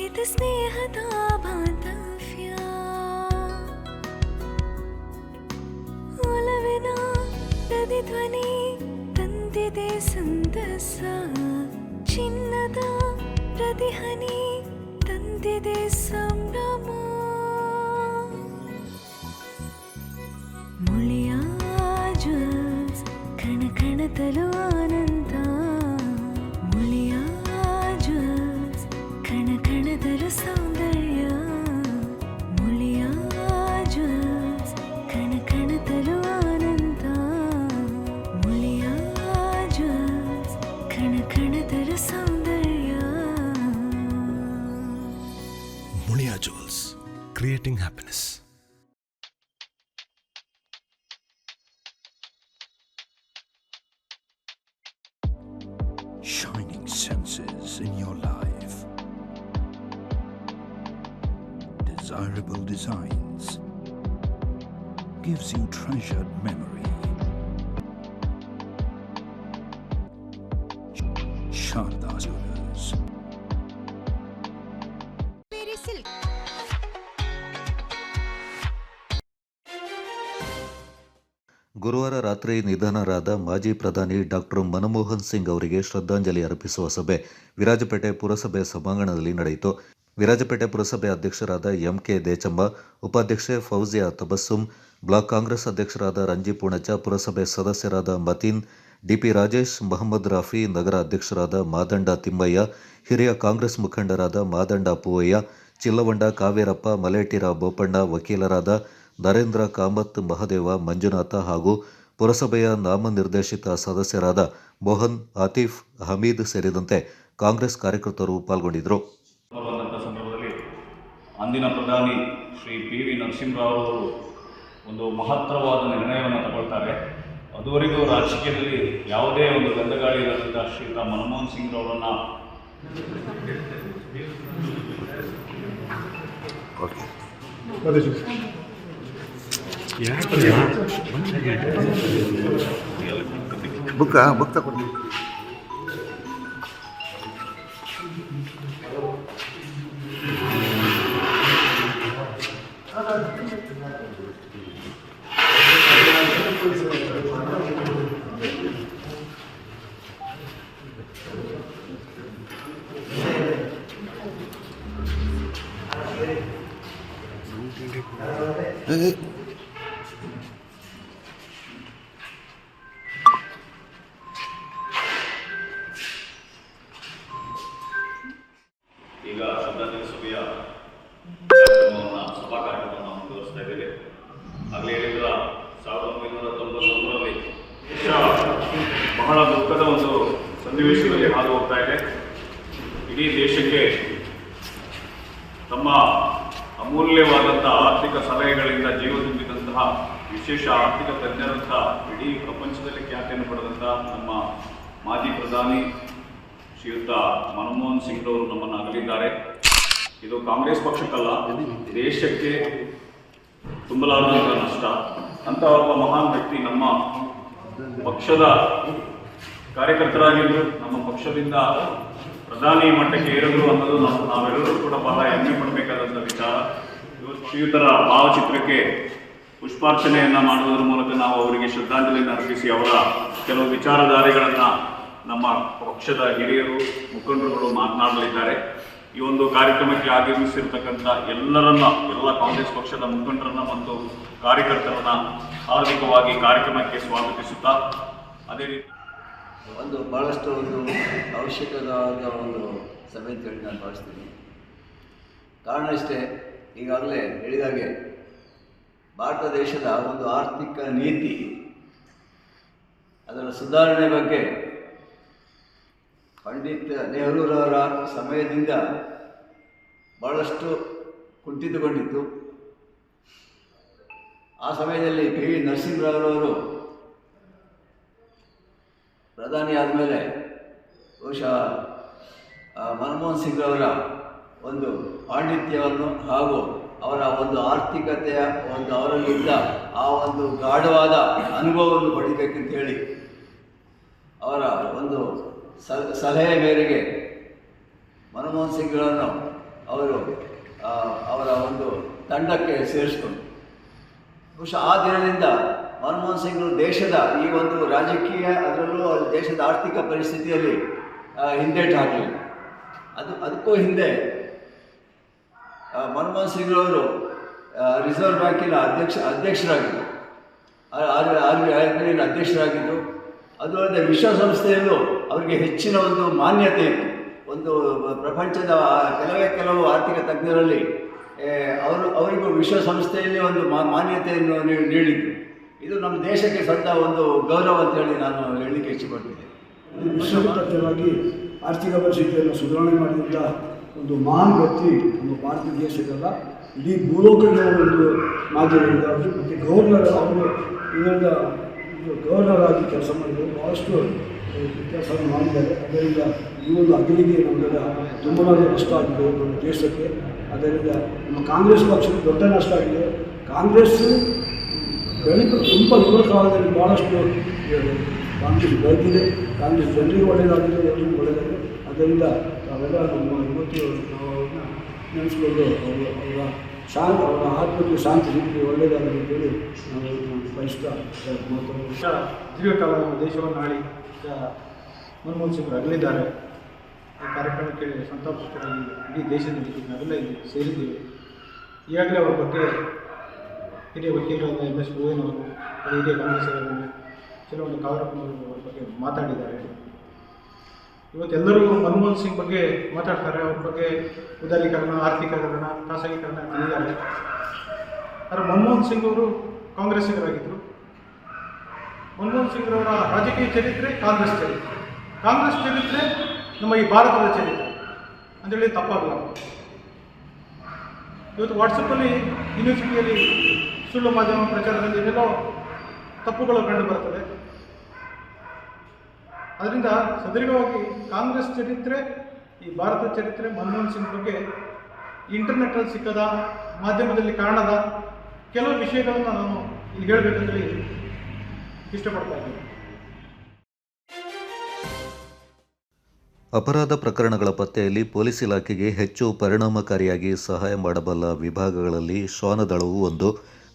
ಇದು ಸ್ನೇಹದ ಬಾಂಧವ್ಯ, ಒಲವಿನ ಪ್ರತಿಧ್ವನಿ ತಂದಿದೆ ಸಂತಸ, ಚಿನ್ನದ ಪ್ರತಿಹನಿ ತಂದಿದೆ ಸಂಭ್ರಮ. ಮುಳಿಯ ಜ್ಯೂಸ್ ಕಣ ಕಣದಲು ಆನಂದ, ಮುಳಿಯ ಜ್ಯೂಸ್ ಕಣ ಕಣದಲು ಸೌಂದರ್ಯ, ಮುಳಿಯ ಜ್ಯೂಸ್ ಕಣ ಕಣದಲು ಆನಂದ, ಮುಳಿಯ ಜ್ಯೂಸ್ ಕಣ ಕಣದಲು ಸೌಂದರ್ಯ. ಮುಳಿಯ ಜ್ಯೂಸ್, creating happiness. Shining senses in your life. Desirable designs gives you treasured memory. Sharda Jewelers. ಗುರುವಾರ ರಾತ್ರಿ ನಿಧನರಾದ ಮಾಜಿ ಪ್ರಧಾನಿ ಡಾಕ್ಟರ್ ಮನಮೋಹನ್ ಸಿಂಗ್ ಅವರಿಗೆ ಶ್ರದ್ಧಾಂಜಲಿ ಅರ್ಪಿಸುವ ಸಭೆ ವಿರಾಜಪೇಟೆ ಪುರಸಭೆ ಸಭಾಂಗಣದಲ್ಲಿ ನಡೆಯಿತು. ವಿರಾಜಪೇಟೆ ಪುರಸಭೆ ಅಧ್ಯಕ್ಷರಾದ ಎಂಕೆ ದೇಚಮ್ಮ, ಉಪಾಧ್ಯಕ್ಷೆ ಫೌಜಿಯಾ ತಬಸ್ಸುಮ್, ಬ್ಲಾಕ್ ಕಾಂಗ್ರೆಸ್ ಅಧ್ಯಕ್ಷರಾದ ರಂಜಿ ಪೂಣಚ್ಚ, ಪುರಸಭೆ ಸದಸ್ಯರಾದ ಮತೀನ್, ಡಿಪಿ ರಾಜೇಶ್, ಮೊಹಮ್ಮದ್ ರಾಫಿ, ನಗರ ಅಧ್ಯಕ್ಷರಾದ ಮಾದಂಡ ತಿಮ್ಮಯ್ಯ, ಹಿರಿಯ ಕಾಂಗ್ರೆಸ್ ಮುಖಂಡರಾದ ಮಾದಂಡ ಪೂವಯ್ಯ, ಚಿಲ್ಲವಂಡ ಕಾವೇರಪ್ಪ, ಮಲೇಟಿರ ಬೋಪಣ್ಣ, ವಕೀಲರಾದ ನರೇಂದ್ರ ಕಾಮತ್, ಮಹದೇವ, ಮಂಜುನಾಥ ಹಾಗೂ ಪುರಸಭೆಯ ನಾಮನಿರ್ದೇಶಿತ ಸದಸ್ಯರಾದ ಮೋಹನ್, ಆತಿಫ್, ಹಮೀದ್ ಸೇರಿದಂತೆ ಕಾಂಗ್ರೆಸ್ ಕಾರ್ಯಕರ್ತರು ಪಾಲ್ಗೊಂಡಿದ್ದರು. ಸಂದರ್ಭದಲ್ಲಿ ಅಂದಿನ ಪ್ರಧಾನಿ ಶ್ರೀ PV ನರಸಿಂಹರಾವ್ ಅವರು ಒಂದು ಮಹತ್ತರವಾದ ನಿರ್ಣಯವನ್ನು ತಗೊಳ್ತಾರೆ. ಅದುವರೆಗೂ ರಾಜಕೀಯದಲ್ಲಿ ಯಾವುದೇ ಒಂದು ಗಂಧಗಾಳಿ ಇಲ್ಲದ ಶ್ರೀಯುತ ಮನಮೋಹನ್ ಸಿಂಗ್ ಅವರನ್ನು ಬುಕ್ ತಗೊಂಡು ಈಗ ಶ್ರದ್ಧಾಂಜಲಿ ಸಭೆಯ ಕಾರ್ಯಕ್ರಮವನ್ನು ಸಭಾ ಕಾರ್ಯಕ್ರಮವನ್ನು ಮುಂದುವರಿಸ್ತಾ ಇದ್ದೇವೆ. ಆಗಲೇ ಹೇಳಿದ್ರ 1991ರಲ್ಲಿ ದೇಶ ಬಹಳ ದುಃಖದ ಒಂದು ಸನ್ನಿವೇಶದಲ್ಲಿ ಹಾದು ಹೋಗ್ತಾ ಇದೆ. ಇಡೀ ದೇಶಕ್ಕೆ ತಮ್ಮ ಅಮೂಲ್ಯವಾದಂಥ ಆರ್ಥಿಕ ಸಲಹೆಗಳಿಂದ ಜೀವ ತುಂಬಿದಂತಹ ವಿಶೇಷ ಆರ್ಥಿಕ ತಜ್ಞರಂಥ ಇಡೀ ಪ್ರಪಂಚದಲ್ಲಿ ಖ್ಯಾತಿಯನ್ನು ಪಡೆದಂಥ ನಮ್ಮ ಮಾಜಿ ಪ್ರಧಾನಿ ಶ್ರೀಯುತ ಮನಮೋಹನ್ ಸಿಂಗ್ ಅವರು ನಮ್ಮನ್ನು ಅಗಲಿದ್ದಾರೆ. ಇದು ಕಾಂಗ್ರೆಸ್ ಪಕ್ಷಕ್ಕಲ್ಲ, ದೇಶಕ್ಕೆ ತುಂಬಲಾರದಂಥ ನಷ್ಟ. ಅಂತಹ ಒಬ್ಬ ಮಹಾನ್ ವ್ಯಕ್ತಿ ನಮ್ಮ ಪಕ್ಷದ ಕಾರ್ಯಕರ್ತರಾಗಿದ್ದು ನಮ್ಮ ಪಕ್ಷದಿಂದ ಪ್ರಧಾನಿ ಮಟ್ಟಕ್ಕೆ ಏರಿದ್ರು ಅನ್ನೋದು ನಾವೆಲ್ಲರೂ ಕೂಡ ಬಹಳ ಹೆಮ್ಮೆ ಪಡಬೇಕಾದಂಥ ವಿಚಾರ. ಇವತ್ತು ಶ್ರೀಯುತರ ಭಾವಚಿತ್ರಕ್ಕೆ ಪುಷ್ಪಾರ್ಚನೆಯನ್ನು ಮಾಡುವುದರ ಮೂಲಕ ನಾವು ಅವರಿಗೆ ಶ್ರದ್ಧಾಂಜಲಿಯನ್ನು ಅರ್ಪಿಸಿ ಅವರ ಕೆಲವು ವಿಚಾರಧಾರೆಗಳನ್ನು ನಮ್ಮ ಪಕ್ಷದ ಹಿರಿಯರು ಮುಖಂಡರುಗಳು ಮಾತನಾಡಲಿದ್ದಾರೆ. ಈ ಒಂದು ಕಾರ್ಯಕ್ರಮಕ್ಕೆ ಆಗಮಿಸಿರ್ತಕ್ಕಂಥ ಎಲ್ಲ ಕಾಂಗ್ರೆಸ್ ಪಕ್ಷದ ಮುಖಂಡರನ್ನ ಮತ್ತು ಕಾರ್ಯಕರ್ತರನ್ನ ಹಾರ್ದಿಕವಾಗಿ ಕಾರ್ಯಕ್ರಮಕ್ಕೆ ಸ್ವಾಗತಿಸುತ್ತಾ, ಅದೇ ರೀತಿ ಭಾಳಷ್ಟು ಅವಶ್ಯಕವಾದ ಒಂದು ಸಭೆ ಅಂತೇಳಿ ನಾನು ಭಾವಿಸ್ತೀನಿ. ಕಾರಣ ಇಷ್ಟೇ, ಈಗಾಗಲೇ ಹೇಳಿದಾಗೆ ಭಾರತ ದೇಶದ ಒಂದು ಆರ್ಥಿಕ ನೀತಿ, ಅದರ ಸುಧಾರಣೆ ಬಗ್ಗೆ ಪಂಡಿತ್ ನೆಹರೂರವರ ಸಮಯದಿಂದ ಭಾಳಷ್ಟು ಕುಂಠಿತಗೊಂಡಿತ್ತು. ಆ ಸಮಯದಲ್ಲಿ PV ನರಸಿಂಹರಾವ್ರವರು ಪ್ರಧಾನಿ ಆದಮೇಲೆ ಬಹುಶಃ ಮನಮೋಹನ್ ಸಿಂಗ್ ಅವರ ಒಂದು ಪಾಂಡಿತ್ಯವನ್ನು ಹಾಗೂ ಅವರ ಒಂದು ಆರ್ಥಿಕತೆಯ ಅವರಲ್ಲಿದ್ದ ಆ ಒಂದು ಗಾಢವಾದ ಅನುಭವವನ್ನು ಪಡಿಬೇಕಂತ ಹೇಳಿ ಅವರ ಒಂದು ಸಲಹೆ ಮೇರೆಗೆ ಮನಮೋಹನ್ ಸಿಂಗ್ಗಳನ್ನು ಅವರು ಅವರ ಒಂದು ತಂಡಕ್ಕೆ ಸೇರಿಸಿಕೊಂಡು ಬಹುಶಃ ಆ ದಿನದಿಂದ ಮನಮೋಹನ್ ಸಿಂಗ್ ದೇಶದ ಈ ಒಂದು ರಾಜಕೀಯ, ಅದರಲ್ಲೂ ದೇಶದ ಆರ್ಥಿಕ ಪರಿಸ್ಥಿತಿಯಲ್ಲಿ ಹಿಂದೇಟು ಹಾಕಲಿಲ್ಲ. ಅದಕ್ಕೂ ಹಿಂದೆ ಮನಮೋಹನ್ ಸಿಂಗ್ ಅವರು ರಿಸರ್ವ್ ಬ್ಯಾಂಕಿನ ಅಧ್ಯಕ್ಷರಾಗಿದ್ದರು, RBI ಅಧ್ಯಕ್ಷರಾಗಿದ್ದರು. ಅದು ಅಲ್ಲದೆ ವಿಶ್ವಸಂಸ್ಥೆಯಲ್ಲೂ ಅವರಿಗೆ ಹೆಚ್ಚಿನ ಒಂದು ಮಾನ್ಯತೆ ಇತ್ತು. ಒಂದು ಪ್ರಪಂಚದ ಕೆಲವು ಆರ್ಥಿಕ ತಜ್ಞರಲ್ಲಿ ಅವರಿಗೂ ವಿಶ್ವಸಂಸ್ಥೆಯಲ್ಲಿ ಒಂದು ಮಾನ್ಯತೆಯನ್ನು ನೀಡಿದ್ದು. ಇದು ನಮ್ಮ ದೇಶಕ್ಕೆ ಸಂತ ಒಂದು ಗೌರವ ಅಂತೇಳಿ ನಾನು ಹೇಳಲಿಕ್ಕೆ ಇಷ್ಟಪಡ್ತೀನಿ. ವಿಶ್ವವ್ಯಾಪ್ತವಾಗಿ ಆರ್ಥಿಕ ಪರಿಸ್ಥಿತಿಯನ್ನು ಸುಧಾರಣೆ ಮಾಡಿದಂಥ ಒಂದು ಮಹಾನ್ ವ್ಯಕ್ತಿ ನಮ್ಮ ಭಾರತ ದೇಶದಲ್ಲ, ಇಡೀ ಭೂಲೋಕದ ಒಂದು ಮಾಧ್ಯಮದಲ್ಲಿ ಮತ್ತು ಗವರ್ನರ್ ಅವರು ಇದರಿಂದ ಗವರ್ನರ್ ಆಗಿ ಕೆಲಸ ಮಾಡಿದರು, ಭಾಳಷ್ಟು ಕೆಲಸವನ್ನು ಮಾಡಿದ್ದಾರೆ. ಅದರಿಂದ ಈ ಒಂದು ಅಗಲಿಗೆ ನಮಗೆಲ್ಲ ತುಂಬಾ ನಷ್ಟ ಆಗಿದೆ ನಮ್ಮ ದೇಶಕ್ಕೆ. ಅದರಿಂದ ನಮ್ಮ ಕಾಂಗ್ರೆಸ್ ಪಕ್ಷಕ್ಕೆ ದೊಡ್ಡ ನಷ್ಟ ಆಗಿದೆ. ಕಾಂಗ್ರೆಸ್ ತುಂಬ ದೂರ ಕಾಲದಲ್ಲಿ ಭಾಳಷ್ಟು ಕಾಂಗ್ರೆಸ್ ಬೆಳೆದಿದೆ, ಕಾಂಗ್ರೆಸ್ ಜನರಿಗೆ ಒಳ್ಳೆಯದಾಗಿದೆ, ಎಲ್ಲರಿಗೂ ಒಳ್ಳೆಯದಾಗಿದೆ. ಅದರಿಂದ ನಾವೆಲ್ಲ ಇವತ್ತು ನಾವು ಅವ್ರನ್ನ ನೆನೆಸ್ಕೊಂಡು ಅವರ ಆತ್ಮಕ್ಕೆ ಶಾಂತಿ ಸಿಕ್ಕಿ ಒಳ್ಳೆಯದಾಗಲಿ ಅಂತೇಳಿ ನಾವು ಬಯಸ್ತಾ ದೀರ್ಘಕಾಲ ನಮ್ಮ ದೇಶವನ್ನು ಆಳಿ ಮನಮೋಹನ್ ಸಿಂಗ್ ಅಗಲಿದ್ದಾರೆ. ಈ ಕಾರ್ಯಕ್ರಮಕ್ಕೆ ಸಂತಾಪವಾಗಿ ಇಡೀ ದೇಶದಲ್ಲಿ ನಾವೆಲ್ಲ ಇಲ್ಲಿ ಸೇರಿದ್ದೀವಿ. ಈಗಾಗಲೇ ಅವರ ಬಗ್ಗೆ ಹಿರಿಯ ವಕೀಲರಾದ MS ಗೋಯನ್ ಅವರು, ಹಿರಿಯ ಕಾಂಗ್ರೆಸ್ ಕೆಲವೊಂದು ಕಾವರಪ್ಪನವರು ಅವರ ಬಗ್ಗೆ ಮಾತಾಡಿದ್ದಾರೆ. ಇವತ್ತೆಲ್ಲರೂ ಮನಮೋಹನ್ ಸಿಂಗ್ ಬಗ್ಗೆ ಮಾತಾಡ್ತಾರೆ. ಅವ್ರ ಬಗ್ಗೆ ಉದಾರೀಕರಣ, ಆರ್ಥಿಕೀಕರಣ, ಖಾಸಗೀಕರಣ ತಿಳಿದಿದ್ದಾರೆ. ಆದರೆ ಮನಮೋಹನ್ ಸಿಂಗ್ ಅವರು ಕಾಂಗ್ರೆಸ್ಸಿಗರಾಗಿದ್ದರು. ಮನಮೋಹನ್ ಸಿಂಗ್ ಅವರ ರಾಜಕೀಯ ಚರಿತ್ರೆ ಕಾಂಗ್ರೆಸ್ ಚರಿತ್ರೆ ನಮ್ಮ ಈ ಭಾರತದ ಚರಿತ್ರೆ ಅಂತೇಳಿ ತಪ್ಪಾಗಲ್ಲ. ಇವತ್ತು ವಾಟ್ಸಪ್ಪಲ್ಲಿ ಯೂನಿವರ್ಸಿಟಿಯಲ್ಲಿ ಸುಳ್ಳು ಮಾಧ್ಯಮ ಪ್ರಚಾರದಲ್ಲಿ ಏನೆಲ್ಲೋ ತಪ್ಪುಗಳು ಕಂಡು ಬರ್ತದೆ. ಅದರಿಂದ ಸದೃಢವಾಗಿ ಕಾಂಗ್ರೆಸ್ ಚರಿತ್ರೆ, ಈ ಭಾರತದ ಚರಿತ್ರೆ, ಮನಮೋಹನ್ ಸಿಂಗ್ ಬಗ್ಗೆ ಇಂಟರ್ನೆಟ್ಟಲ್ಲಿ ಸಿಕ್ಕದ, ಮಾಧ್ಯಮದಲ್ಲಿ ಕಾಣದ ಕೆಲವು ವಿಷಯಗಳನ್ನು ನಾನು ಇಲ್ಲಿ ಹೇಳಬೇಕಂತೇಳಿ ಇಷ್ಟಪಡ್ತಾ ಇದ್ದೀನಿ. ಅಪರಾಧ ಪ್ರಕರಣಗಳ ಪತ್ತೆಯಲ್ಲಿ ಪೊಲೀಸ್ ಇಲಾಖೆಗೆ ಹೆಚ್ಚು ಪರಿಣಾಮಕಾರಿಯಾಗಿ ಸಹಾಯ ಮಾಡಬಲ್ಲ ವಿಭಾಗಗಳಲ್ಲಿ ಶ್ವಾನದಳವು ಒಂದು.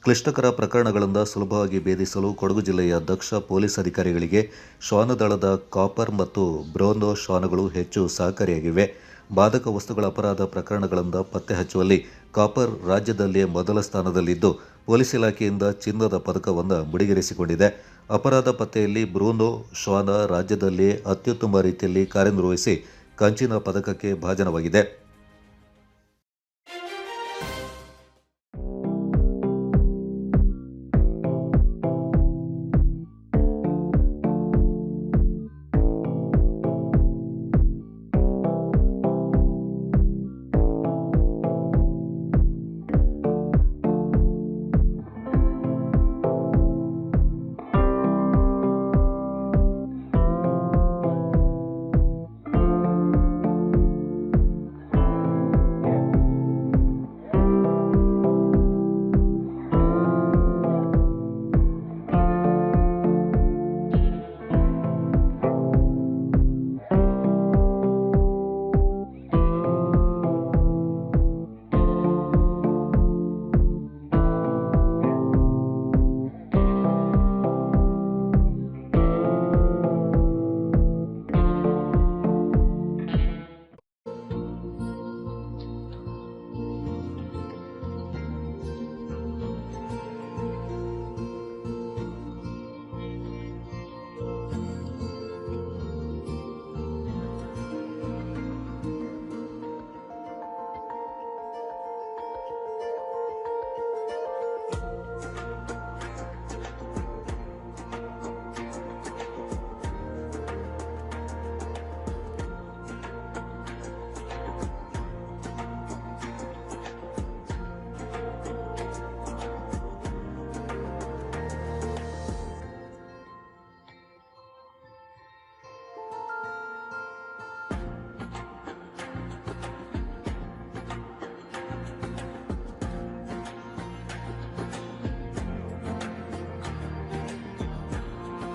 ಕ್ಲಿಷ್ಟಕರ ಪ್ರಕರಣಗಳಿಂದ ಸುಲಭವಾಗಿ ಭೇದಿಸಲು ಕೊಡಗು ಜಿಲ್ಲೆಯ ದಕ್ಷ ಪೊಲೀಸ್ ಅಧಿಕಾರಿಗಳಿಗೆ ಶ್ವಾನದಳದ ಕಾಪರ್ ಮತ್ತು ಬ್ರೋನೋ ಶ್ವಾನಗಳು ಹೆಚ್ಚು ಸಹಕಾರಿಯಾಗಿವೆ. ಮಾದಕ ವಸ್ತುಗಳ ಅಪರಾಧ ಪ್ರಕರಣಗಳಿಂದ ಪತ್ತೆ ಹಚ್ಚುವಲ್ಲಿ ಕಾಪರ್ ರಾಜ್ಯದಲ್ಲೇ ಮೊದಲ ಸ್ಥಾನದಲ್ಲಿದ್ದು ಪೊಲೀಸ್ ಇಲಾಖೆಯಿಂದ ಚಿನ್ನದ ಪದಕವನ್ನು ಮುಡಿಗೇರಿಸಿಕೊಂಡಿದೆ. ಅಪರಾಧ ಪತ್ತೆಯಲ್ಲಿ ಬ್ರೂನೋ ಶ್ವಾನ ರಾಜ್ಯದಲ್ಲಿ ಅತ್ಯುತ್ತಮ ರೀತಿಯಲ್ಲಿ ಕಾರ್ಯನಿರ್ವಹಿಸಿ ಕಂಚಿನ ಪದಕಕ್ಕೆ ಭಾಜನವಾಗಿದೆ.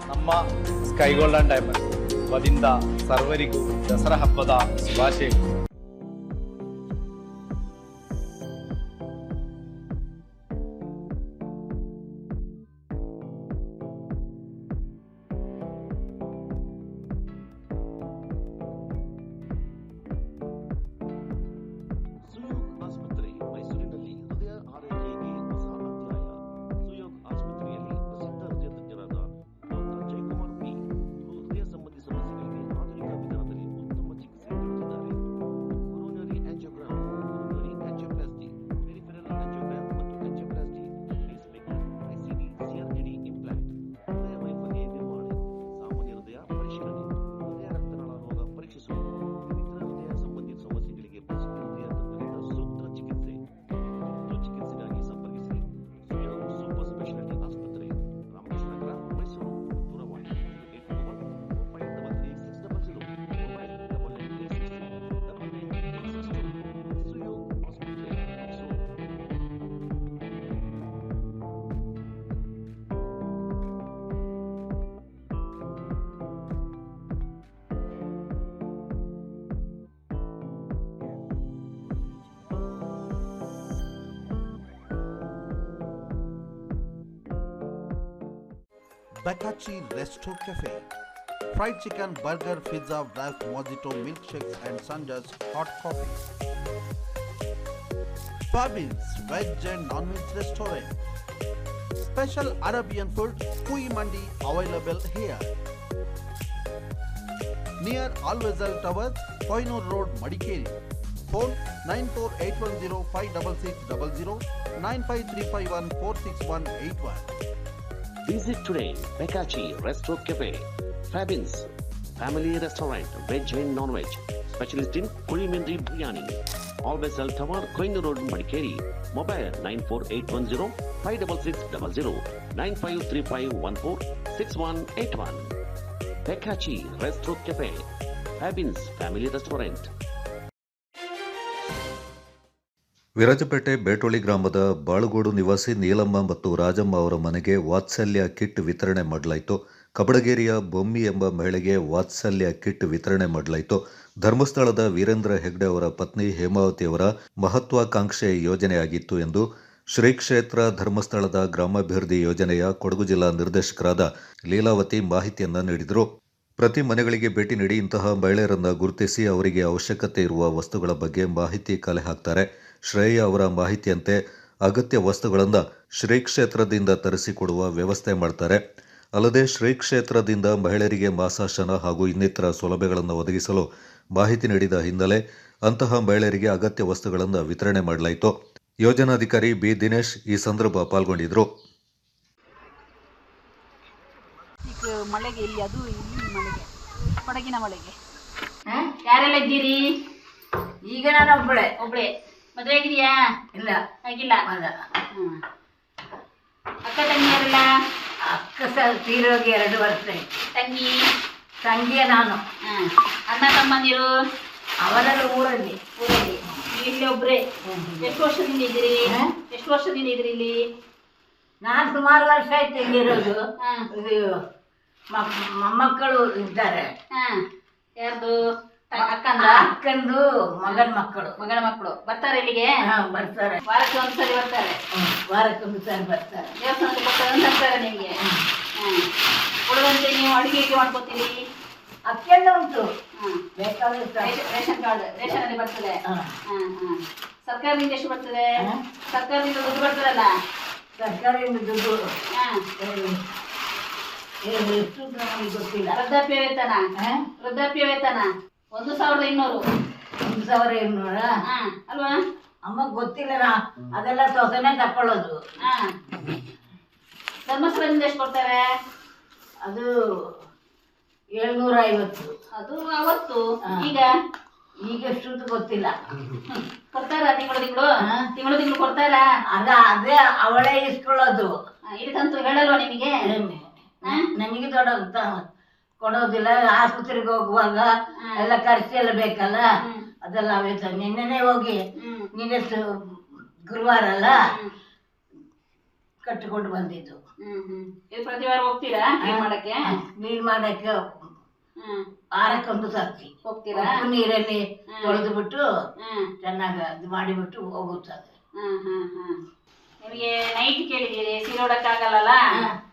ನಮ್ಮ ಸ್ಕೈ ಗೋಲ್ಡನ್ ಡೈಮಂಡ್ ವತಿಯಿಂದ ಸರ್ವರಿಗೂ ದಸರಾ ಹಬ್ಬದ ಶುಭಾಶಯಗಳು. Bakachi Resto Cafe. Fried chicken, burger, pizza, wraps, mojito, milkshakes and Sanja's hot coffee. Fabins Veg and Non-Veg Restaurant. Special Arabian food, Kui Mandi available here. Near Alvezal Tower, Koinur Road, Madikeri. Phone 9481056600 95351 Visit today Bakachi Resto Cafe. Fabins Family Restaurant, Veg and Non-Veg. Specialist in Kulimindri Biryani. Alvezal Tower, Koinur Road, Madikeri. Mobile 94810-56600 9535146181. Bakachi Resto Cafe. Fabins Family Restaurant. Virajpet Betoli ಗ್ರಾಮದ ಬಾಳುಗೋಡು ನಿವಾಸಿ ನೀಲಮ್ಮ ಮತ್ತು ರಾಜಮ್ಮ ಅವರ ಮನೆಗೆ ವಾತ್ಸಲ್ಯ kit ವಿತರಣೆ ಮಾಡಲಾಯಿತು. ಕಬಡಗೇರಿಯ ಬೊಮ್ಮಿ ಎಂಬ ಮಹಿಳೆಗೆ ವಾತ್ಸಲ್ಯ ಕಿಟ್ ವಿತರಣೆ ಮಾಡಲಾಯಿತು. ಧರ್ಮಸ್ಥಳದ ವೀರೇಂದ್ರ ಹೆಗ್ಡೆ ಅವರ ಪತ್ನಿ ಹೇಮಾವತಿಯವರ ಮಹತ್ವಾಕಾಂಕ್ಷೆ ಯೋಜನೆಯಾಗಿತ್ತು ಎಂದು ಶ್ರೀ ಕ್ಷೇತ್ರ ಧರ್ಮಸ್ಥಳದ ಗ್ರಾಮಾಭಿವೃದ್ಧಿ ಯೋಜನೆಯ ಕೊಡಗು ಜಿಲ್ಲಾ ನಿರ್ದೇಶಕರಾದ ಲೀಲಾವತಿ ಮಾಹಿತಿಯನ್ನು ನೀಡಿದರು. ಪ್ರತಿ ಮನೆಗಳಿಗೆ ಭೇಟಿ ನೀಡಿ ಇಂತಹ ಮಹಿಳೆಯರನ್ನು ಗುರುತಿಸಿ ಅವರಿಗೆ ಅವಶ್ಯಕತೆ ಇರುವ ವಸ್ತುಗಳ ಬಗ್ಗೆ ಮಾಹಿತಿ ಕಲೆ ಹಾಕ್ತಾರೆ. ಶ್ರೇಯ ಅವರ ಮಾಹಿತಿಯಂತೆ ಅಗತ್ಯ ವಸ್ತುಗಳನ್ನು ಶ್ರೀ ಕ್ಷೇತ್ರದಿಂದ ತರಿಸಿಕೊಡುವ ವ್ಯವಸ್ಥೆ ಮಾಡ್ತಾರೆ. ಅಲ್ಲದೆ ಶ್ರೀ ಕ್ಷೇತ್ರದಿಂದ ಮಹಿಳೆಯರಿಗೆ ಮಾಸಾಶನ ಹಾಗೂ ಇನ್ನಿತರ ಸೌಲಭ್ಯಗಳನ್ನು ಒದಗಿಸಲು ಮಾಹಿತಿ ನೀಡಿದ ಹಿನ್ನೆಲೆ ಅಂತಹ ಮಹಿಳೆಯರಿಗೆ ಅಗತ್ಯ ವಸ್ತುಗಳನ್ನು ವಿತರಣೆ ಮಾಡಲಾಯಿತು. ಯೋಜನಾಧಿಕಾರಿ ಬಿ ದಿನೇಶ್ ಈ ಸಂದರ್ಭ ಪಾಲ್ಗೊಂಡಿದ್ದರು. ಮಳೆಗೆ ಇಲ್ಲಿ ಅದು ಇಲ್ಲಿ ಮಳೆಗೆ ಕೊಡಗಿನ ಮಳೆಗೆ ಯಾರೆಲ್ಲ ಇದ್ದೀರಿ? ಈಗ ನಾನು ಒಬ್ಬಳೆ ಮದುವೆ ಆಗಿದೆಯಾ? ಇಲ್ಲ ಆಗಿಲ್ಲ. ಅಕ್ಕ ತಂಗಿಯರೆಲ್ಲ? ಅಕ್ಕ ತೀರೋಗಿ 2 ವರ್ಷ. ತಂಗಿಯ ನಾನು. ಅಣ್ಣ ತಮ್ಮಂದಿರು? ಅವರೆಲ್ಲ ಊರಲ್ಲಿ. ಇಲ್ಲಿ ಒಬ್ರೆ. ಎಷ್ಟು ವರ್ಷದಿಂದ ಇದ್ದೀರಿ? ಇಲ್ಲಿ? ನಾನು ಸುಮಾರು ವರ್ಷ ಆಯ್ತು ಇಲ್ಲಿರೋದು. ಮೊಮ್ಮಕ್ಕಳು ಇದ್ದಾರೆ. ಯಾರ್ದು? ಅಕ್ಕಂದು ಮಗನ ಮಕ್ಕಳು ಬರ್ತಾರೆ ಇಲ್ಲಿಗೆ? ಬರ್ತಾರೆ. ವಾರಕ್ಕೆ ಒಂದ್ಸರಿ ಬರ್ತಾರೆ. ಬರ್ತಾರೆ. ದೇವಸ್ಥಾನಕ್ಕೆ ಬರ್ತಾರೆ ನಿಮಗೆ. ಉಳಿದಂತೆ ನೀವು ಅಡುಗೆ ಮಾಡ್ಕೋತೀರಿ? ಅಕ್ಕೆಲ್ಲ ಉಂಟು. ರೇಷನ್ ಕಾರ್ಡ್ ರೇಷನಲ್ಲಿ ಬರ್ತದೆ. ಸರ್ಕಾರದಿಂದ ಎಷ್ಟು ಬರ್ತದೆ? ಸರ್ಕಾರದಿಂದ ದುಡ್ಡು ಬರ್ತದಲ್ಲ? ಸರ್ಕಾರದಿಂದ ದುಡ್ಡು ಗೊತ್ತಿಲ್ಲ. ವೃದ್ಧಾಪ್ಯ ವೇತನ 1200. 1200 ಅಲ್ವಾ? ಅಮ್ಮ ಗೊತ್ತಿಲ್ಲ. ಅದೆಲ್ಲ ತೊಸನೆ ತಕೊಳ್ಳೋದು. ಧರ್ಮಸ್ಥಳದಿಂದ ಎಷ್ಟು ಕೊಡ್ತಾರೆ? ಅದು 750. ಅದು ಅವತ್ತು. ಈಗ ಎಷ್ಟು ಗೊತ್ತಿಲ್ಲ. ಕೊಡ್ತಾರ? ತಿಂಗಳು ಕೊಡ್ತಾರ? ಅದೇ ಅವಳೇ ಇಸ್ಕೊಳ್ಳೋದು. ಇದಕ್ಕಂತೂ ಹೇಳಲ್ವಾ ನಿಮಗೆ? ನಮಗೆ ಕೊಡೋದಿಲ್ಲ. ಆಸ್ಪತ್ರೆಗೆ ಹೋಗುವಾಗ ಎಲ್ಲ ಖರ್ಚೆಲ್ಲ ಬೇಕಲ್ಲ, ಅದೆಲ್ಲ ಆಯ್ತು. ನಿನ್ನೆನೆ ಹೋಗಿ ನಿನ್ನೆ ಗುರುವಾರ ಅಲ್ಲ ಕಟ್ಟಿಕೊಂಡು ಬಂದಿದ್ದು. ಪ್ರತಿ ವಾರ ಹೋಗ್ತೀರಾ ನೀರ್ ಮಾಡಕ್ಕೆ? ವಾರಕ್ಕೊಂದು ಸರ್ತಿ ಹೋಗ್ತೀರಾ? ನೀರಲ್ಲಿ ತೊಳೆದು ಬಿಟ್ಟು ಚೆನ್ನಾಗಿ ಇದು ಮಾಡಿಬಿಟ್ಟು ಹೋಗುತ್ತದೆ. ನಿಮಗೆ ನೈಟ್ ಕೇಳಿದ್ದೀರಿ, ಸೀರೆ ಉಡಕ್ಕಾಗಲ್ಲ,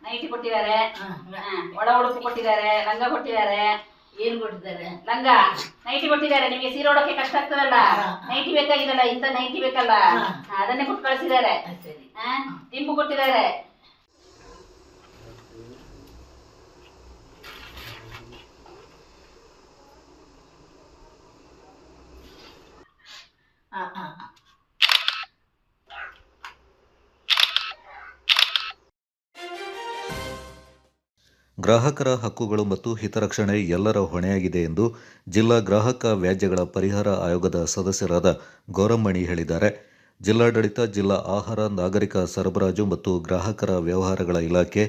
ನೈಟ್ ಕೊಟ್ಟಿದ್ದಾರೆ, ಒಳ ಉಡುಪು ಕೊಟ್ಟಿದ್ದಾರೆ, ಲಂಗ ಕೊಟ್ಟಿದ್ದಾರೆ. ಏನ್ ಕೊಟ್ಟಿದ್ದಾರೆ? ಲಂಗ ನೈಟಿ ಕೊಟ್ಟಿದ್ದಾರೆ. ನಿಮಗೆ ಸೀರೆ ಉಡಕ್ಕೆ ಕಷ್ಟ ಆಗ್ತದಲ್ಲ, ನೈಟಿ ಬೇಕಾಗಿದಲ್ಲ, ಇಂಥ ನೈಟಿ ಬೇಕಲ್ಲ, ಅದನ್ನೇ ಕೊಟ್ಟು ಕಳಿಸಿದ್ದಾರೆ. ದಿಂಬು ಕೊಟ್ಟಿದ್ದಾರೆ. ಗ್ರಾಹಕರ ಹಕ್ಕುಗಳು ಮತ್ತು ಹಿತರಕ್ಷಣೆ ಎಲ್ಲರ ಹೊಣೆಯಾಗಿದೆ ಎಂದು ಜಿಲ್ಲಾ ಗ್ರಾಹಕ ವ್ಯಾಜ್ಯಗಳ ಪರಿಹಾರ ಆಯೋಗದ ಸದಸ್ಯರಾದ ಗೌರಮ್ಮಣಿ ಹೇಳಿದ್ದಾರೆ. ಜಿಲ್ಲಾಡಳಿತ, ಜಿಲ್ಲಾ ಆಹಾರ, ನಾಗರಿಕ ಸರಬರಾಜು ಮತ್ತು ಗ್ರಾಹಕರ ವ್ಯವಹಾರಗಳ ಇಲಾಖೆ,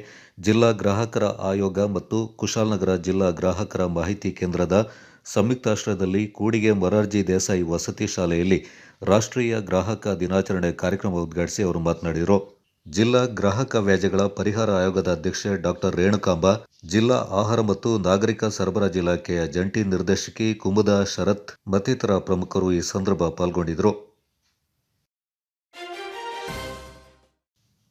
ಜಿಲ್ಲಾ ಗ್ರಾಹಕರ ಆಯೋಗ ಮತ್ತು ಕುಶಾಲನಗರ ಜಿಲ್ಲಾ ಗ್ರಾಹಕರ ಮಾಹಿತಿ ಕೇಂದ್ರದ ಸಂಯುಕ್ತಾಶ್ರಯದಲ್ಲಿ ಕೂಡಿಗೆ ಮೊರಾರ್ಜಿ ದೇಸಾಯಿ ವಸತಿ ಶಾಲೆಯಲ್ಲಿ ರಾಷ್ಟ್ರೀಯ ಗ್ರಾಹಕ ದಿನಾಚರಣೆ ಕಾರ್ಯಕ್ರಮ ಉದ್ಘಾಟಿಸಿ ಅವರು ಮಾತನಾಡಿದರು. ಜಿಲ್ಲಾ ಗ್ರಾಹಕ ವ್ಯಾಜ್ಯಗಳ ಪರಿಹಾರ ಆಯೋಗದ ಅಧ್ಯಕ್ಷೆ ಡಾಕ್ಟರ್ ರೇಣುಕಾಂಬ, ಜಿಲ್ಲಾ ಆಹಾರ ಮತ್ತು ನಾಗರಿಕ ಸರಬರಾಜು ಇಲಾಖೆಯ ಜಂಟಿ ನಿರ್ದೇಶಕಿ ಕುಮುದಾ ಶರತ್ ಮತ್ತಿತರ ಪ್ರಮುಖರು ಈ ಸಂದರ್ಭ ಪಾಲ್ಗೊಂಡಿದ್ದರು.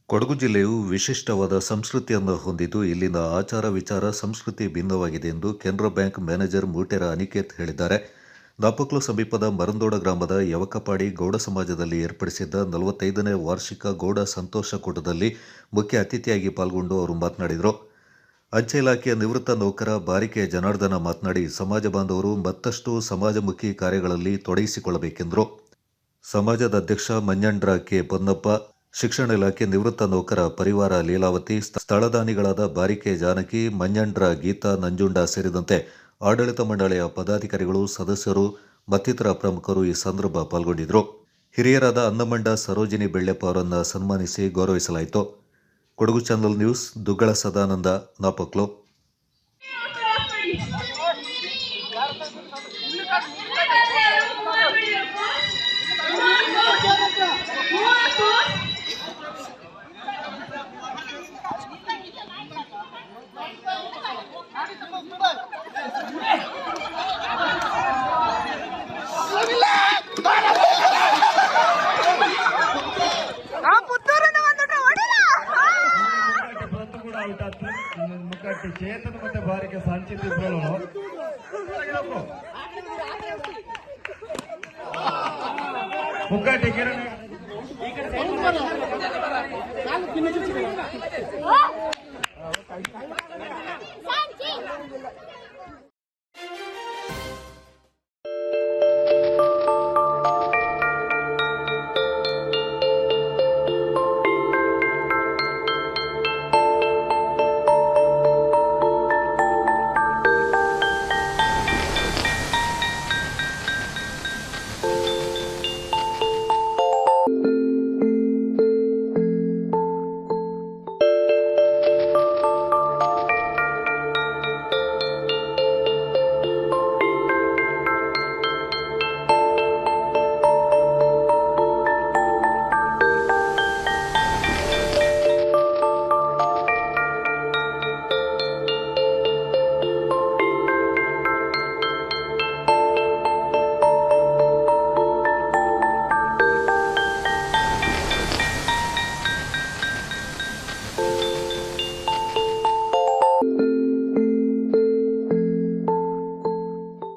ಕೊಡಗು ಜಿಲ್ಲೆಯು ವಿಶಿಷ್ಟವಾದ ಸಂಸ್ಕೃತಿಯನ್ನು ಹೊಂದಿದ್ದು ಇಲ್ಲಿನ ಆಚಾರ ವಿಚಾರ ಸಂಸ್ಕೃತಿ ಭಿನ್ನವಾಗಿದೆ ಎಂದು ಕೆನರಾ ಬ್ಯಾಂಕ್ ಮ್ಯಾನೇಜರ್ ಮೂಟೆರ ಅನಿಕೇತ್ ಹೇಳಿದ್ದಾರೆ. ನಾಪಕ್ಲು ಸಮೀಪದ ಮರಂದೋಡ ಗ್ರಾಮದ ಯವಕಪಾಡಿ ಗೌಡ ಸಮಾಜದಲ್ಲಿ ಏರ್ಪಡಿಸಿದ್ದ 45ನೇ ವಾರ್ಷಿಕ ಗೌಡ ಸಂತೋಷ ಕೂಟದಲ್ಲಿ ಮುಖ್ಯ ಅತಿಥಿಯಾಗಿ ಪಾಲ್ಗೊಂಡು ಅವರು ಮಾತನಾಡಿದರು. ಅಂಚೆ ಇಲಾಖೆಯ ನಿವೃತ್ತ ನೌಕರ ಬಾರಿಕೆ ಜನಾರ್ದನ ಮಾತನಾಡಿ, ಸಮಾಜ ಬಾಂಧವರು ಮತ್ತಷ್ಟು ಸಮಾಜಮುಖಿ ಕಾರ್ಯಗಳಲ್ಲಿ ತೊಡಗಿಸಿಕೊಳ್ಳಬೇಕೆಂದರು. ಸಮಾಜದ ಅಧ್ಯಕ್ಷ ಮಂಜಂಡ್ರ ಕೆ ಪೊನ್ನಪ್ಪ, ಶಿಕ್ಷಣ ಇಲಾಖೆ ನಿವೃತ್ತ ನೌಕರ ಪರಿವಾರ ಲೀಲಾವತಿ, ಸ್ಥಳದಾನಿಗಳಾದ ಬಾರಿಕೆ ಜಾನಕಿ, ಮಂಜಂಡ್ರ ಗೀತಾ ನಂಜುಂಡ ಸೇರಿದಂತೆ ಆಡಳಿತ ಮಂಡಳಿಯ ಪದಾಧಿಕಾರಿಗಳು, ಸದಸ್ಯರು ಮತ್ತಿತರ ಪ್ರಮುಖರು ಈ ಸಂದರ್ಭ ಪಾಲ್ಗೊಂಡಿದ್ದರು. ಹಿರಿಯರಾದ ಅನ್ನಮಂಡ ಸರೋಜಿನಿ ಬೆಳ್ಳೆಪ್ಪ ಅವರನ್ನು ಸನ್ಮಾನಿಸಿ ಗೌರವಿಸಲಾಯಿತು. Kodagu channel news, Duggala Sadananda, Napoklu. ಚೇತನ ಮತ್ತೆ ಬಾರಿಗೆ ಸಂಚಿತ ಮುಗ್ಗಟ್ಟಿ ಕಿರಣ್ ಆ